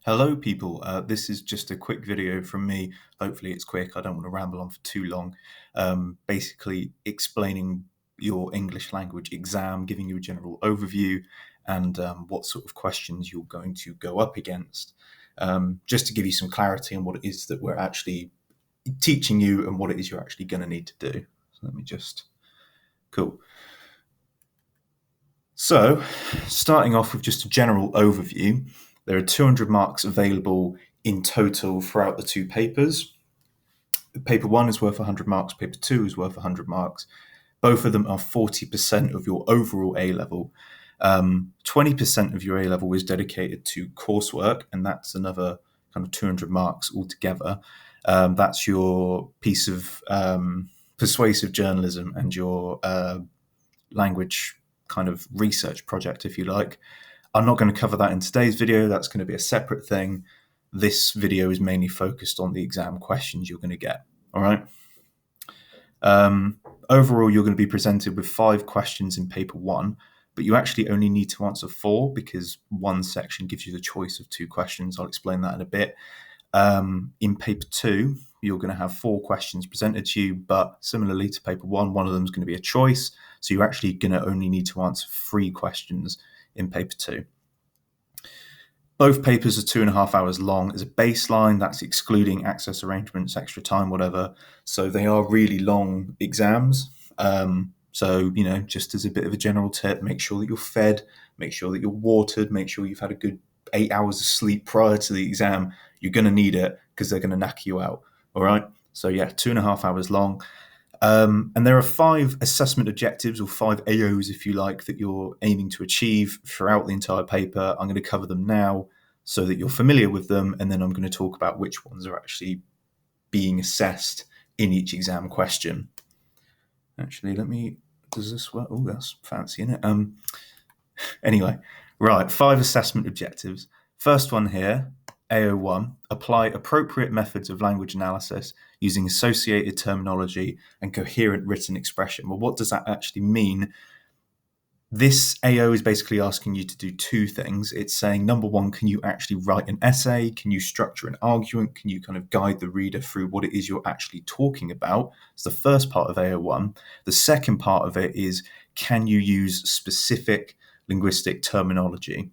Hello, people. This is just a quick video from me. Hopefully, it's quick. I don't want to ramble on for too long. Basically, explaining your English language exam, giving you a general overview, and what sort of questions you're going to go up against. Just to give you some clarity on what it is that we're actually teaching you and what it is you're actually going to need to do. So let me just. Cool. So, starting off with just a general overview, there are 200 marks available in total throughout the two papers. Paper 1 is worth 100 marks, paper 2 is worth 100 marks. Both of them are 40% of your overall A level. 20% of your A level is dedicated to coursework, and that's another kind of 200 marks altogether. That's your piece of persuasive journalism and your language kind of research project, if you like. I'm not going to cover that in today's video. That's going to be a separate thing. This video is mainly focused on the exam questions you're going to get. All right. Overall, you're going to be presented with 5 questions in paper 1, but you actually only need to answer 4 because one section gives you the choice of 2 questions. I'll explain that in a bit. In paper 2, you're going to have 4 questions presented to you, but similarly to paper 1, one of them is going to be a choice. So you're actually going to only need to answer 3 questions in paper 2. Both papers are 2.5 hours long as a baseline. That's excluding access arrangements, extra time, whatever. So they are really long exams. So, just as a bit of a general tip, make sure that you're fed, make sure that you're watered, make sure you've had a good 8 hours of sleep prior to the exam. You're going to need it because they're going to knock you out. All right. So, 2.5 hours long. And there are 5 assessment objectives, or 5 AOs, if you like, that you're aiming to achieve throughout the entire paper. I'm going to cover them now so that you're familiar with them, and then I'm going to talk about which ones are actually being assessed in each exam question. Actually, does this work? Oh, that's fancy, isn't it? Anyway, right, 5 assessment objectives. First one here, AO1, apply appropriate methods of language analysis using associated terminology and coherent written expression. Well, what does that actually mean? This AO is basically asking you to do 2 things. It's saying, number 1, can you actually write an essay? Can you structure an argument? Can you kind of guide the reader through what it is you're actually talking about? It's the first part of AO1. The second part of it is, can you use specific linguistic terminology?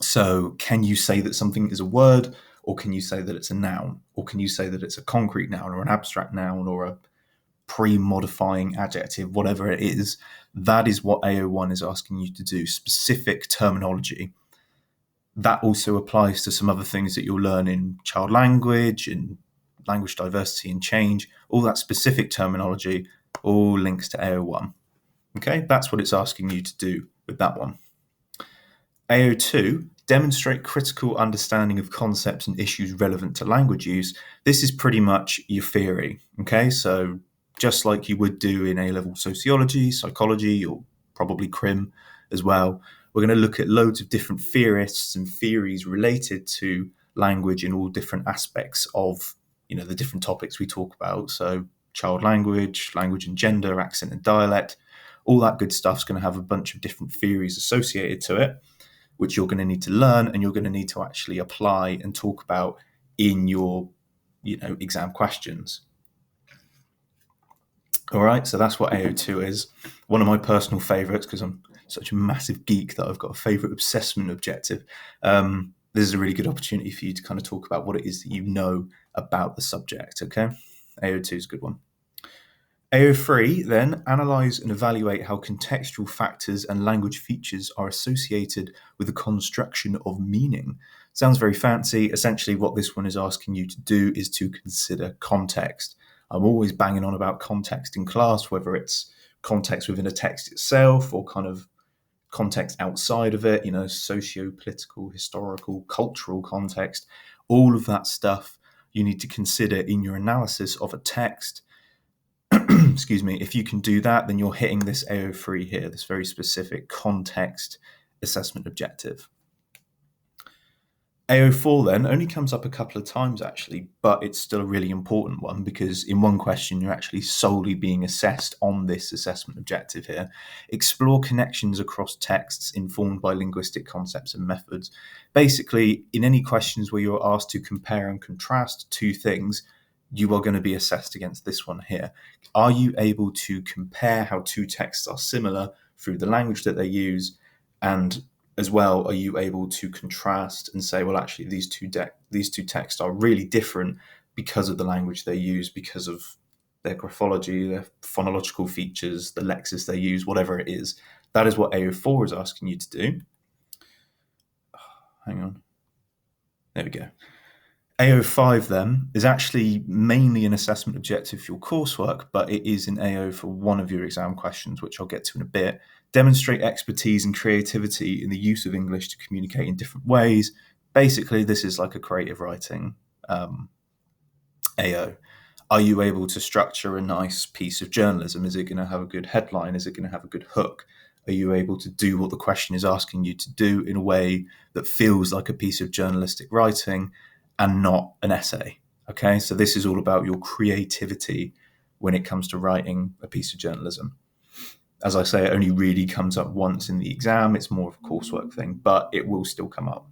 So can you say that something is a word, or can you say that it's a noun, or can you say that it's a concrete noun or an abstract noun or a pre-modifying adjective, whatever it is? That is what AO1 is asking you to do, specific terminology. That also applies to some other things that you'll learn in child language and language diversity and change. All that specific terminology, all links to AO1. Okay, that's what it's asking you to do with that one. AO2, demonstrate critical understanding of concepts and issues relevant to language use. This is pretty much your theory. Okay, so just like you would do in A-level sociology, psychology, or probably crim as well, we're going to look at loads of different theorists and theories related to language in all different aspects of, the different topics we talk about. So child language, language and gender, accent and dialect, all that good stuff's going to have a bunch of different theories associated to it, which you're going to need to learn and you're going to need to actually apply and talk about in your, exam questions. All right, so that's what AO2 is. One of my personal favorites, because I'm such a massive geek that I've got a favorite assessment objective. This is a really good opportunity for you to kind of talk about what it is that you know about the subject, okay? AO2 is a good one. AO3, then, analyse and evaluate how contextual factors and language features are associated with the construction of meaning. Sounds very fancy. Essentially, what this one is asking you to do is to consider context. I'm always banging on about context in class, whether it's context within a text itself or kind of context outside of it, socio-political, historical, cultural context. All of that stuff you need to consider in your analysis of a text. Excuse me, if you can do that, then you're hitting this AO3 here, this very specific context assessment objective. AO4 then only comes up a couple of times actually, but it's still a really important one because in one question you're actually solely being assessed on this assessment objective here. Explore connections across texts informed by linguistic concepts and methods. Basically, in any questions where you're asked to compare and contrast two things, you are going to be assessed against this one here. Are you able to compare how two texts are similar through the language that they use, and as well, are you able to contrast and say, well, actually, these two texts are really different because of the language they use, because of their graphology, their phonological features, the lexis they use, whatever it is. That is what AO4 is asking you to do. Hang on. There we go. AO5 then is actually mainly an assessment objective for your coursework, but it is an AO for one of your exam questions, which I'll get to in a bit. Demonstrate expertise and creativity in the use of English to communicate in different ways. Basically, this is like a creative writing AO. Are you able to structure a nice piece of journalism? Is it going to have a good headline? Is it going to have a good hook? Are you able to do what the question is asking you to do in a way that feels like a piece of journalistic writing and not an essay? Okay, so this is all about your creativity when it comes to writing a piece of journalism. As I say, it only really comes up once in the exam. It's more of a coursework thing, but it will still come up.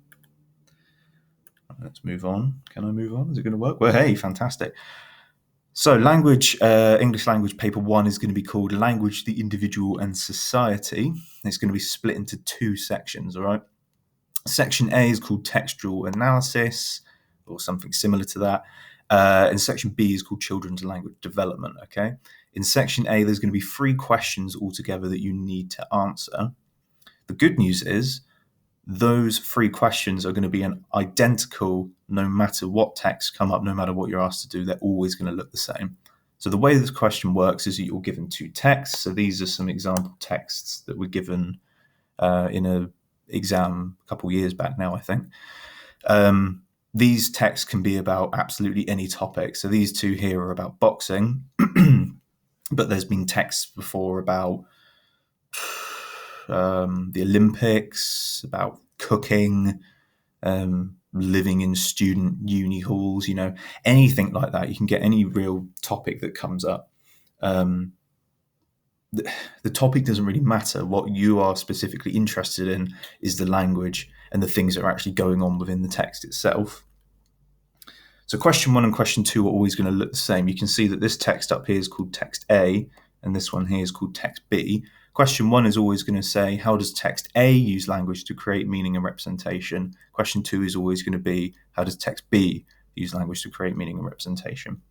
Let's move on. Can I move on? Is it going to work? Well, hey, fantastic. So language, English language paper 1 is going to be called Language, the Individual and Society. It's going to be split into two sections, all right? Section A is called Textual Analysis, or something similar to that. And section B is called Children's and Language Development, okay? In section A, there's going to be 3 questions altogether that you need to answer. The good news is those 3 questions are going to be identical no matter what texts come up, no matter what you're asked to do. They're always going to look the same. So the way this question works is that you're given 2 texts. So these are some example texts that were given in an exam a couple of years back now, I think. These texts can be about absolutely any topic. So these 2 here are about boxing, but there's been texts before about the Olympics, about cooking, living in student uni halls, anything like that. You can get any real topic that comes up. The topic doesn't really matter. What you are specifically interested in is the language and the things that are actually going on within the text itself. So question 1 and question 2 are always going to look the same. You can see that this text up here is called text A, and this one here is called text B. Question 1 is always going to say, how does text A use language to create meaning and representation? Question 2 is always going to be, how does text B use language to create meaning and representation?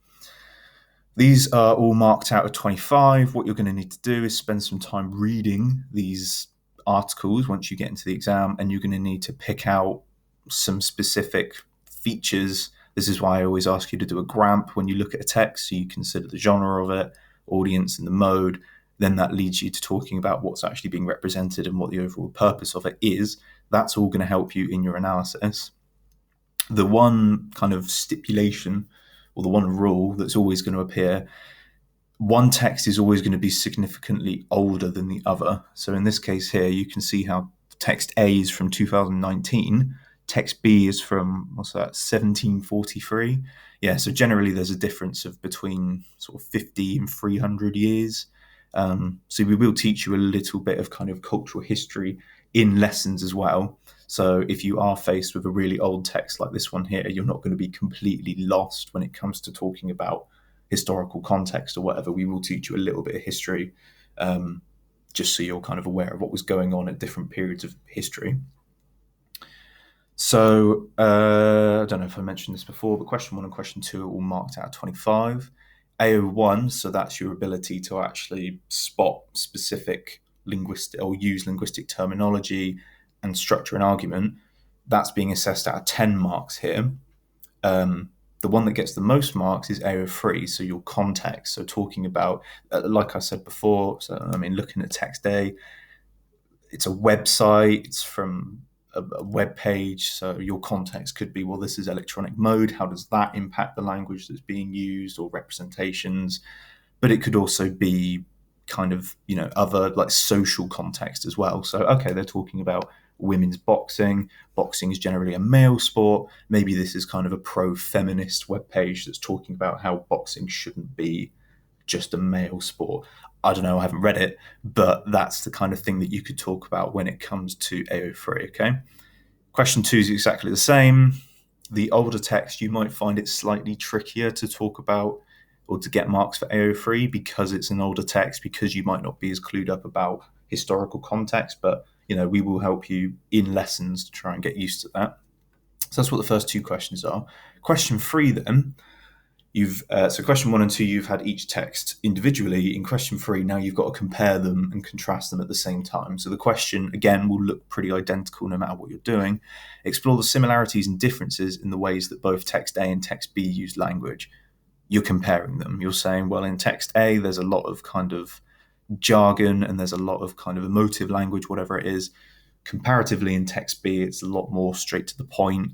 These are all marked out of 25. What you're going to need to do is spend some time reading these articles once you get into the exam, and you're going to need to pick out some specific features. This is why I always ask you to do a GRAMP when you look at a text, so you consider the genre of it, audience, and the mode. Then that leads you to talking about what's actually being represented and what the overall purpose of it is. That's all going to help you in your analysis. The one kind of stipulation or the one rule that's always going to appear, one text is always going to be significantly older than the other. So in this case here, you can see how text A is from 2019, text B is from, 1743? Yeah, so generally there's a difference of between sort of 50 and 300 years. So we will teach you a little bit of kind of cultural history in lessons as well. So if you are faced with a really old text like this one here, you're not going to be completely lost when it comes to talking about historical context or whatever. We will teach you a little bit of history, just so you're kind of aware of what was going on at different periods of history. So I don't know if I mentioned this before, but question 1 and question 2 are all marked out of 25. AO1, so that's your ability to actually spot specific linguistic or use linguistic terminology and structure an argument. That's being assessed out of 10 marks here. The one that gets the most marks is AO3, so your context. So talking about, like I said before, looking at text A, it's a website, it's from a web page, so your context could be, well, this is electronic mode, how does that impact the language that's being used, or representations? But it could also be kind of, other like social context as well. So, okay, they're talking about women's boxing. Boxing is generally a male sport. Maybe this is kind of a pro-feminist webpage that's talking about how boxing shouldn't be just a male sport. I don't know, I haven't read it, but that's the kind of thing that you could talk about when it comes to AO3, okay? Question 2 is exactly the same. The older text, you might find it slightly trickier to talk about or to get marks for AO3 because it's an older text, because you might not be as clued up about historical context, but we will help you in lessons to try and get used to that. So that's what the first 2 questions are. Question 3 then, so question 1 and 2, you've had each text individually. In question 3, now you've got to compare them and contrast them at the same time. So the question, again, will look pretty identical no matter what you're doing. Explore the similarities and differences in the ways that both text A and text B use language. You're comparing them. You're saying, well, in text A, there's a lot of kind of jargon and there's a lot of kind of emotive language, whatever it is. Comparatively, in text B, it's a lot more straight to the point.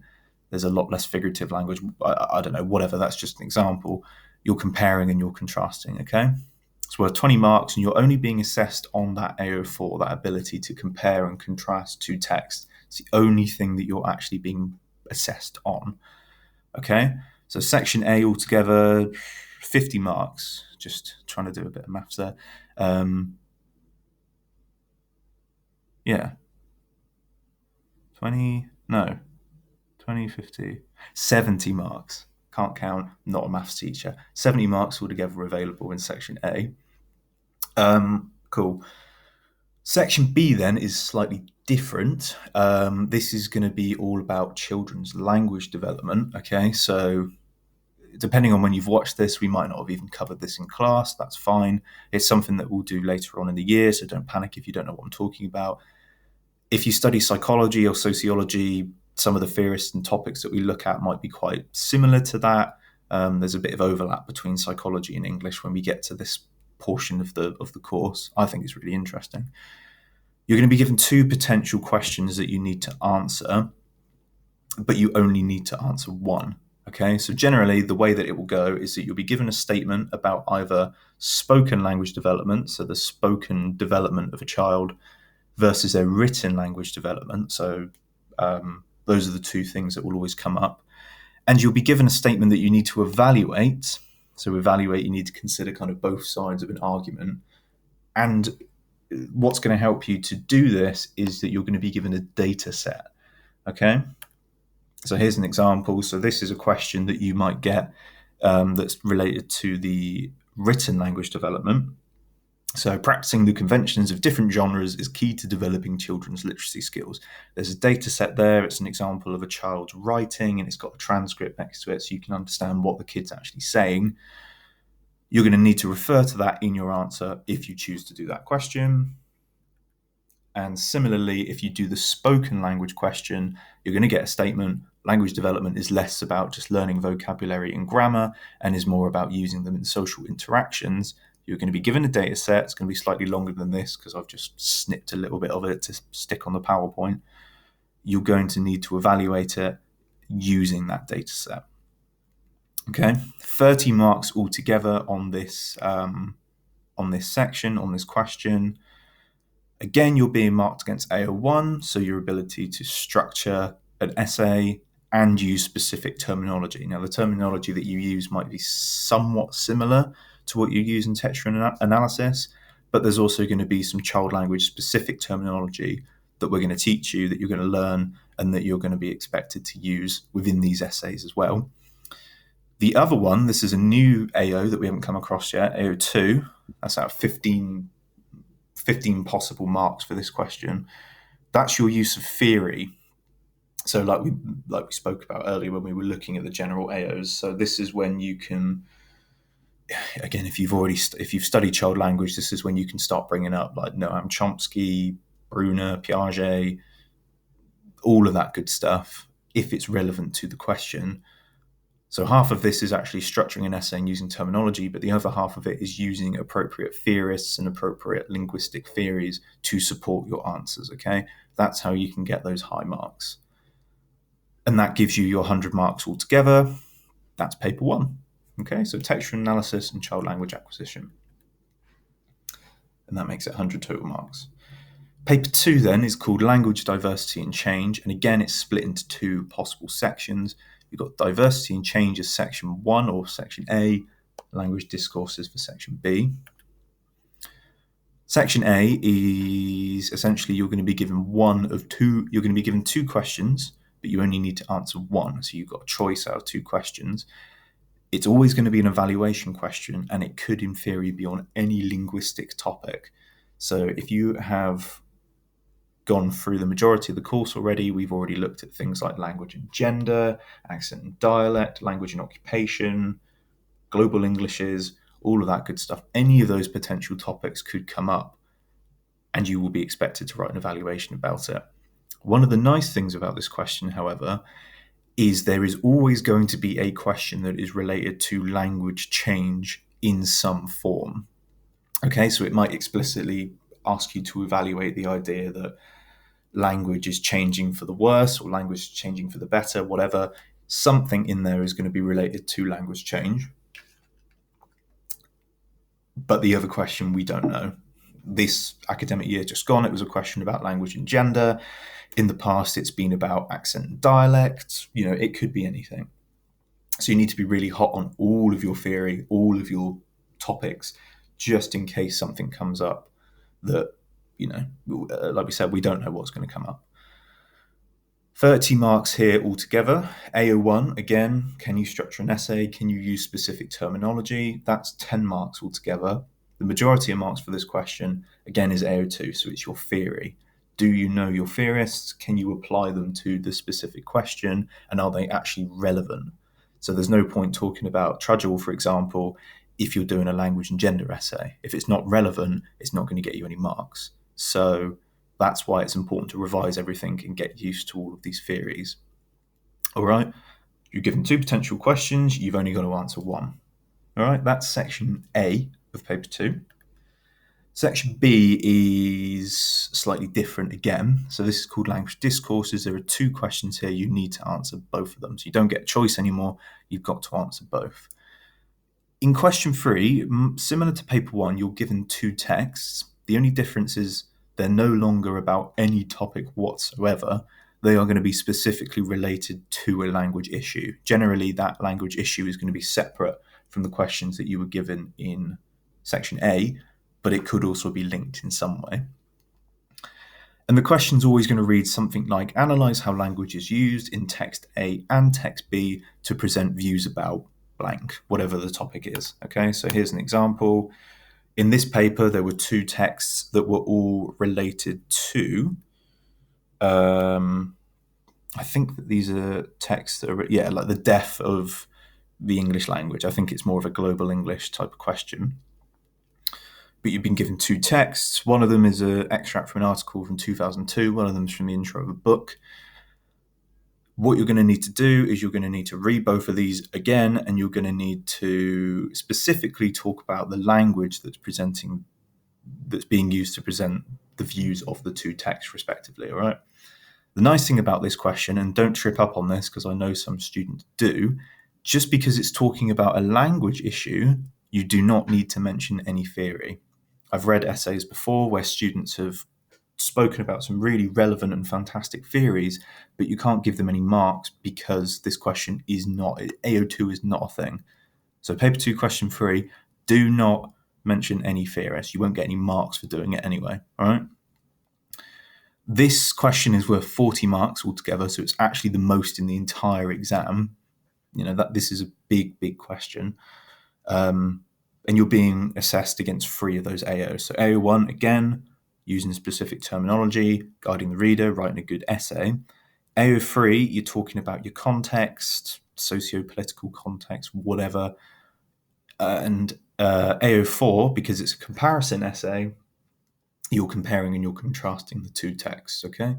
There's a lot less figurative language. I don't know, whatever. That's just an example. You're comparing and you're contrasting, okay? It's worth 20 marks, and you're only being assessed on that AO4, that ability to compare and contrast two texts. It's the only thing that you're actually being assessed on, okay? So section A altogether, 50 marks. Just trying to do a bit of maths there. Yeah. 50, 70 marks. Can't count, not a maths teacher. 70 marks altogether available in section A. Cool. Section B then is slightly different. This is going to be all about children's language development. Okay, so depending on when you've watched this, we might not have even covered this in class. That's fine. It's something that we'll do later on in the year, so don't panic if you don't know what I'm talking about. If you study psychology or sociology, some of the theorists and topics that we look at might be quite similar to that. There's a bit of overlap between psychology and English when we get to this portion of the course. I think it's really interesting. You're going to be given two potential questions that you need to answer, but you only need to answer one. Okay, so generally the way that it will go is that you'll be given a statement about either spoken language development, so the spoken development of a child, versus a written language development. So those are the two things that will always come up. And you'll be given a statement that you need to evaluate. So evaluate, you need to consider kind of both sides of an argument. And what's going to help you to do this is that you're going to be given a data set. Okay? So here's an example. So this is a question that you might get that's related to the written language development. So practicing the conventions of different genres is key to developing children's literacy skills. There's a data set there. It's an example of a child writing, and it's got a transcript next to it so you can understand what the kid's actually saying. You're going to need to refer to that in your answer if you choose to do that question. And similarly, if you do the spoken language question, you're going to get a statement. Language development is less about just learning vocabulary and grammar and is more about using them in social interactions. You're going to be given a data set. It's going to be slightly longer than this because I've just snipped a little bit of it to stick on the PowerPoint. You're going to need to evaluate it using that data set. Okay, 30 marks altogether on this section, on this question. Again, you're being marked against AO1, so your ability to structure an essay and use specific terminology. Now, the terminology that you use might be somewhat similar to what you use in textual analysis, but there's also going to be some child language specific terminology that we're going to teach you, that you're going to learn, and that you're going to be expected to use within these essays as well. The other one, this is a new AO that we haven't come across yet, AO2. That's out of 15 possible marks for this question. That's your use of theory. So like we spoke about earlier when we were looking at the general AOs. So this is when you can, again, if you've studied child language, this is when you can start bringing up like Noam Chomsky, Bruner, Piaget, all of that good stuff, if it's relevant to the question. So half of this is actually structuring an essay and using terminology, but the other half of it is using appropriate theorists and appropriate linguistic theories to support your answers, okay? That's how you can get those high marks. And that gives you your 100 marks altogether. That's paper 1, okay? So textual analysis and child language acquisition. And that makes it 100 total marks. Paper 2 then is called Language, Diversity and Change, and again it's split into two possible sections. You've got Diversity and Change as section 1 or section A, Language Discourses for section B. Section A is essentially you're going to be given two questions, but you only need to answer one. So you've got a choice out of two questions. It's always going to be an evaluation question, and it could in theory be on any linguistic topic. So if you have gone through the majority of the course already, we've already looked at things like language and gender, accent and dialect, language and occupation, global Englishes, all of that good stuff. Any of those potential topics could come up, and you will be expected to write an evaluation about it. One of the nice things about this question, however, is there is always going to be a question that is related to language change in some form. Okay, so it might explicitly ask you to evaluate the idea that language is changing for the worse or language is changing for the better, whatever. Something in there is going to be related to language change. But the other question, we don't know. This academic year just gone, it was a question about language and gender. In the past, it's been about accent and dialect. It could be anything. So you need to be really hot on all of your theory, all of your topics, just in case something comes up that, like we said, we don't know what's going to come up. 30 marks here altogether. AO1, again, can you structure an essay? Can you use specific terminology? That's 10 marks altogether. The majority of marks for this question, again, is AO2, so it's your theory. Do you know your theorists? Can you apply them to the specific question? And are they actually relevant? So there's no point talking about Trudgell, for example, if you're doing a language and gender essay. If it's not relevant, it's not going to get you any marks. So that's why it's important to revise everything and get used to all of these theories. All right, you're given two potential questions, you've only got to answer one. All right, that's section A of paper 2. Section B is slightly different again. So this is called language discourses. There are two questions here. You need to answer both of them. So you don't get a choice anymore. You've got to answer both. In question 3, similar to paper 1, you're given two texts. The only difference is they're no longer about any topic whatsoever. They are going to be specifically related to a language issue. Generally, that language issue is going to be separate from the questions that you were given in section A, but it could also be linked in some way. And the question's always going to read something like, analyze how language is used in text A and text B to present views about blank, whatever the topic is. Okay, so here's an example. In this paper, there were two texts that were all related to, I think that these are texts that are, like the death of the English language. I think it's more of a global English type of question. But you've been given two texts. One of them is an extract from an article from 2002. One of them is from the intro of a book. What you're going to need to do is you're going to need to read both of these again, and you're going to need to specifically talk about the language that's being used to present the views of the two texts respectively, all right? The nice thing about this question, and don't trip up on this because I know some students do, just because it's talking about a language issue, you do not need to mention any theory. I've read essays before where students have spoken about some really relevant and fantastic theories, but you can't give them any marks because this question is not, AO2 is not a thing. So paper 2, question 3, do not mention any theorists. You won't get any marks for doing it anyway, all right? This question is worth 40 marks altogether, so it's actually the most in the entire exam. This is a big question. And you're being assessed against 3 of those AOs. So AO1, again, using specific terminology, guiding the reader, writing a good essay. AO3, you're talking about your context, socio-political context, whatever. And AO4, because it's a comparison essay, you're comparing and you're contrasting the two texts, okay?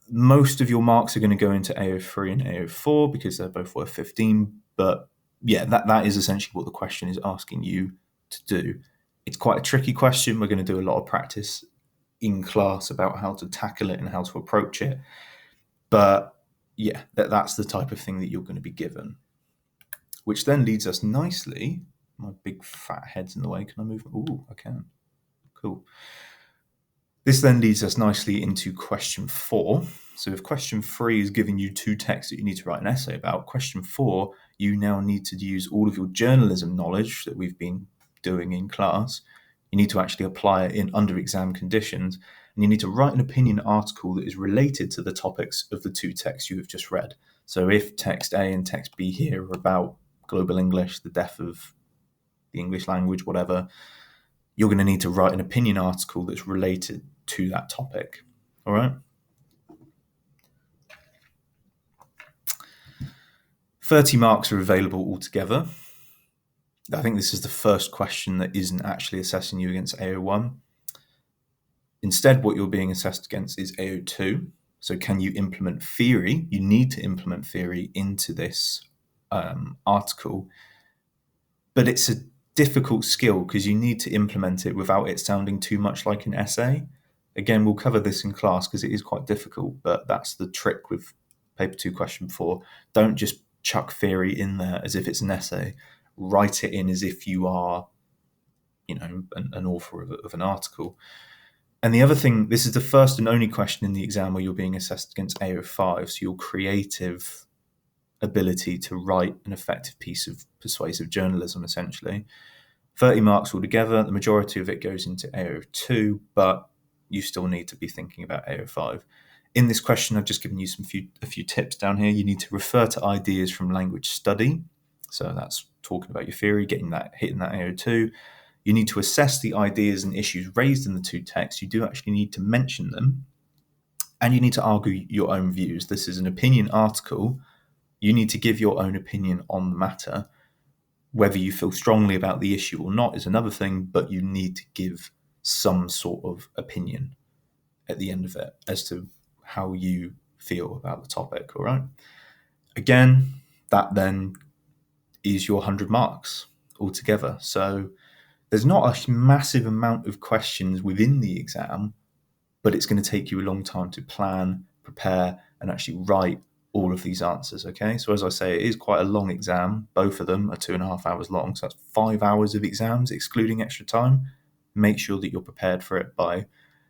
Most of your marks are going to go into AO3 and AO4 because they're both worth 15, but yeah, that is essentially what the question is asking you to do. It's quite a tricky question. We're going to do a lot of practice in class about how to tackle it and how to approach it. But yeah, that's the type of thing that you're going to be given. Which then leads us nicely, my big fat head's in the way. Can I move? Ooh, I can. Cool. This then leads us nicely into question 4. So if question 3 is giving you 2 texts that you need to write an essay about, question 4, you now need to use all of your journalism knowledge that we've been doing in class. You need to actually apply it in under exam conditions, and you need to write an opinion article that is related to the topics of the 2 texts you have just read. So if text A and text B here are about global English, the death of the English language, whatever, you're going to need to write an opinion article that's related to that topic. All right. 30 marks are available altogether. I think this is the first question that isn't actually assessing you against AO1. Instead, what you're being assessed against is AO2. So can you implement theory? You need to implement theory into this article, but it's a difficult skill because you need to implement it without it sounding too much like an essay. Again, we'll cover this in class because it is quite difficult, but that's the trick with paper 2 question 4. Don't just chuck theory in there as if it's an essay. Write it in as if you are, an author of an article. And the other thing, this is the first and only question in the exam where you're being assessed against AO5, so your creative ability to write an effective piece of persuasive journalism, essentially. 30 marks altogether. The majority of it goes into AO2, but you still need to be thinking about AO5. In this question, I've just given you a few tips down here. You need to refer to ideas from language study. So that's talking about your theory, hitting that AO2. You need to assess the ideas and issues raised in the 2 texts. You do actually need to mention them. And you need to argue your own views. This is an opinion article. You need to give your own opinion on the matter. Whether you feel strongly about the issue or not is another thing, but you need to give some sort of opinion at the end of it as to how you feel about the topic, all right? Again, that then is your 100 marks altogether. So there's not a massive amount of questions within the exam, but it's going to take you a long time to plan, prepare, and actually write all of these answers, okay? So as I say, it is quite a long exam. Both of them are 2.5 hours long, so that's 5 hours of exams, excluding extra time. Make sure that you're prepared for it by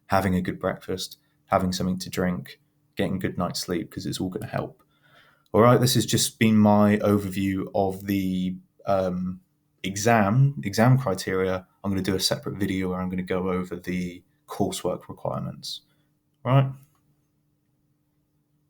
having a good breakfast, having something to drink, getting a good night's sleep, because it's all going to help. All right, this has just been my overview of the exam criteria. I'm going to do a separate video where I'm going to go over the coursework requirements. All right.